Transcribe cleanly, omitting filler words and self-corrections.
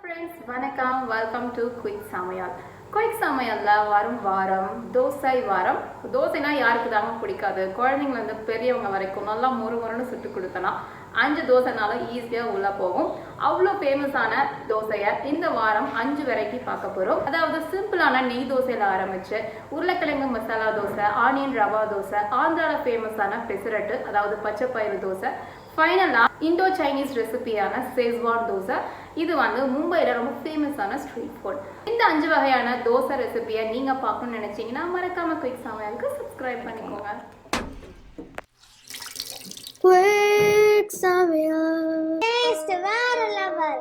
friends, vanakkam. Welcome to Quick Samayal. Quick Samayal-la varum vaaram, Dosai varam. தோசைனா யாருக்கு தாங்க பிடிக்காது? குழந்தைங்கள இருந்து பெரியவங்க வரைக்கும் நல்லா மொறுமொறுன்னு சுட்டு கொடுத்தனா 5 தோசைனால ஈஸியா உள்ள போகும். அவ்வளோ ஃபேமஸான தோசையை இந்த வாரம் 5 வெரைட்டி பார்க்க போறோம். அதாவது சிம்பிளான நெய் தோசையில ஆரம்பிச்சு உருளைக்கிழங்கு மசாலா தோசை, ஆனியன் ரவா தோசை, ஆந்திரால ஃபேமஸான பெசரட்டு அதாவது பச்சை பயிறு தோசை, ஃபைனலா இண்டோ சைனீஸ் ரெசிபியான செஸ்வான் தோசை. இது வந்து மும்பைல ரொம்ப ஃபேமஸான ஸ்ட்ரீட் ஃபுட். இந்த 5 வகையான தோசை ரெசிபியை நீங்க பார்க்கணும்னு நினைச்சீங்கன்னா மறக்காம குயிக் சமையலுக்கு சப்ஸ்கிரைப் பண்ணிக்கோங்க. Quick Samayal. Taste வேற level.